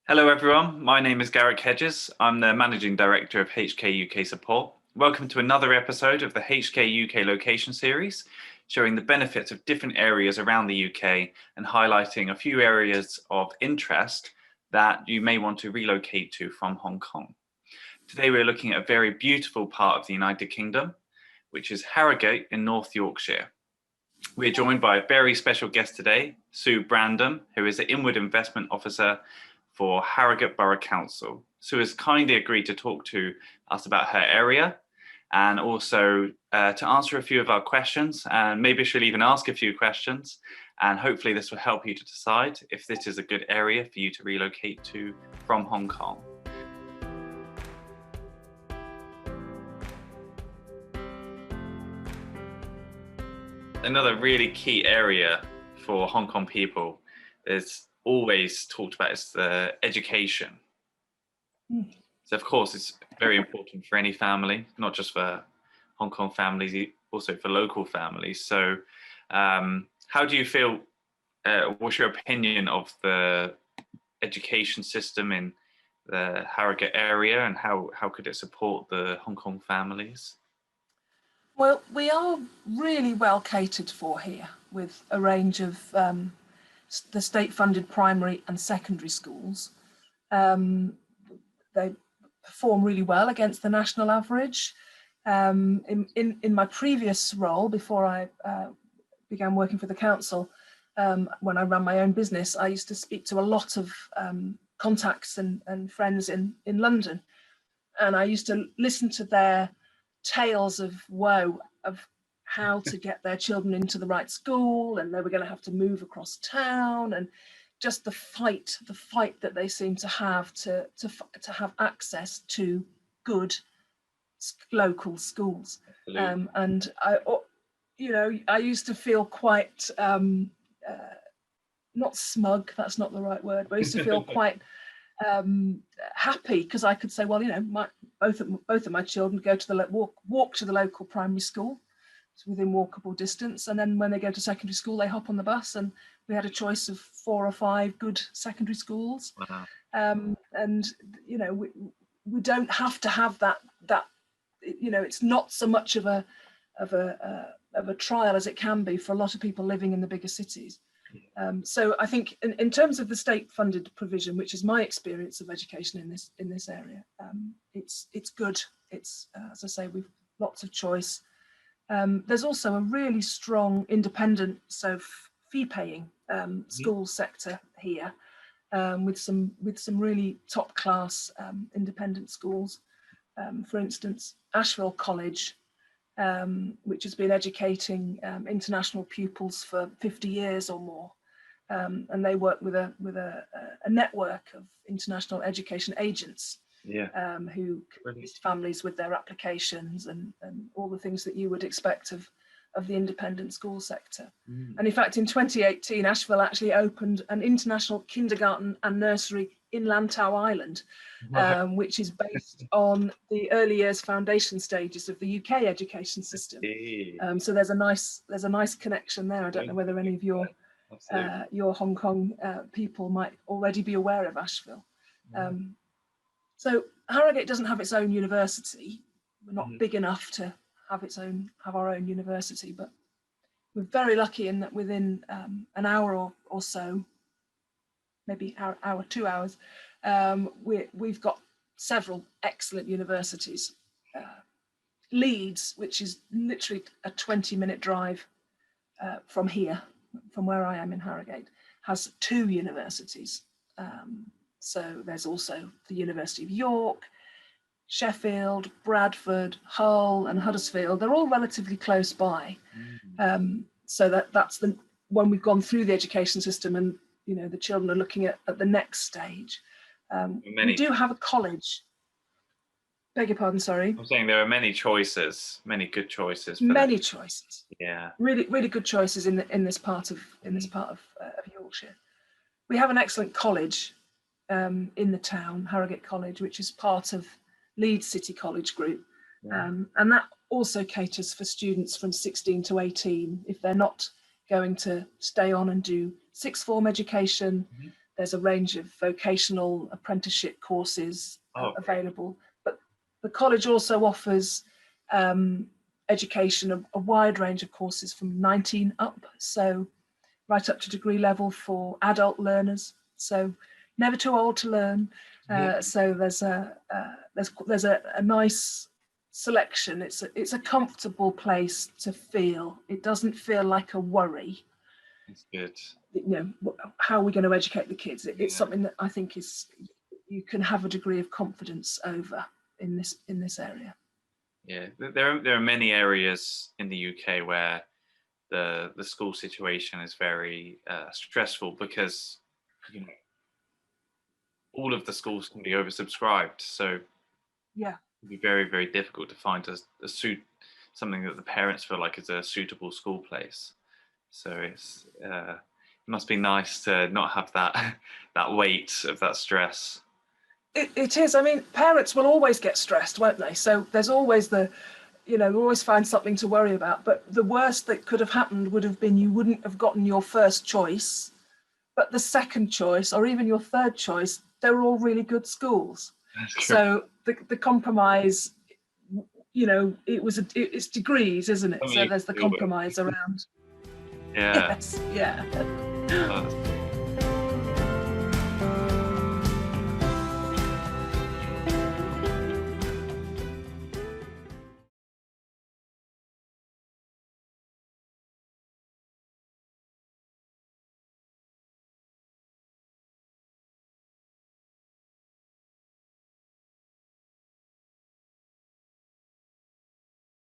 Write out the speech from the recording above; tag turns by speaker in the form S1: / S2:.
S1: Hello everyone, my name is Garrick Hedges. I'm the Managing Director of HK UK Support. Welcome to another episode of the HK UK Location series, showing the benefits of different areas around the UK and highlighting a few areas of interest that you may want to relocate to from Hong Kong. Today we're looking at a very beautiful part of the United Kingdom, which is Harrogate in North Yorkshire. We're joined by a very special guest today, Sue Brandom, who is the Inward Investment Officer for Harrogate Borough Council. Sue has kindly agreed to talk to us about her area and also to answer a few of our questions, and maybe she'll even ask a few questions, and hopefully this will help you to decide if this is a good area for you to relocate to from Hong Kong. Another really key area for Hong Kong people is always talked about is the education. So of course it's very important for any family, not just for Hong Kong families, also for local families. So how do you feel, what's your opinion of the education system in the Harrogate area, and how could it support the Hong Kong families?
S2: Well, we are really well catered for here with a range of the state-funded primary and secondary schools. They perform really well against the national average. In my previous role, before I began working for the council, when I ran my own business, I used to speak to a lot of contacts and friends in London, and I used to listen to their tales of woe of how to get their children into the right school, and they were going to have to move across town, and just the fight that they seem to have to have access to good local schools. And I used to feel quite not smug, that's not the right word, but I used to feel quite happy, because I could say, well, both of my children go to walk to the local primary school. It's within walkable distance, and then when they go to secondary school, they hop on the bus, and we had a choice of 4 or 5 good secondary schools.
S1: Wow.
S2: And we don't have to have that. It's not so much of a trial as it can be for a lot of people living in the bigger cities. So I think in terms of the state-funded provision, which is my experience of education in this area, it's good. It's as I say, we've lots of choice. There's also a really strong independent, so fee-paying school sector here, with some really top-class independent schools. For instance, Asheville College, which has been educating international pupils for 50 years or more, and they work with a network of international education agents. Who assist families with their applications and all the things that you would expect of the independent school sector. And in fact, in 2018, Asheville actually opened an international kindergarten and nursery in Lantau Island, which is based on the early years foundation stages of the UK education system. So there's a nice connection there. I don't know whether any of your Hong Kong people might already be aware of Asheville. So Harrogate doesn't have its own university. We're not big enough to have our own university, but we're very lucky in that within an hour or so, maybe hour 2 hours, we've got several excellent universities. Leeds, which is literally a 20-minute drive from here, from where I am in Harrogate, has 2 universities. So there's also the University of York, Sheffield, Bradford, Hull and Huddersfield. They're all relatively close by. So that's when we've gone through the education system and the children are looking at the next stage. We do have a college. Beg your pardon, sorry.
S1: I'm saying there are many choices, many good choices.
S2: Many choices.
S1: Yeah.
S2: Really, really good choices in this part of Yorkshire. We have an excellent college in the town, Harrogate College, which is part of Leeds City College Group, and that also caters for students from 16 to 18 if they're not going to stay on and do sixth form education. There's a range of vocational apprenticeship courses available, but the college also offers education, a wide range of courses from 19 up, so right up to degree level for adult learners. So never too old to learn. So there's a nice selection. It's a comfortable place to feel. It doesn't feel like a worry.
S1: It's good.
S2: You know, how are we going to educate the kids? It's something that I think you can have a degree of confidence over in this area.
S1: Yeah, there are many areas in the UK where the school situation is very stressful, because all of the schools can be oversubscribed. So
S2: yeah,
S1: it'd be very, very difficult to find something that the parents feel like is a suitable school place. So it must be nice to not have that that weight of that stress.
S2: It is. I mean, parents will always get stressed, won't they? So there's always we always find something to worry about. But the worst that could have happened would have been you wouldn't have gotten your first choice, but the second choice or even your third choice, they were all really good schools. So the compromise, it's degrees, isn't it? So there's the compromise around.
S1: Yeah.
S2: Yes. Yeah.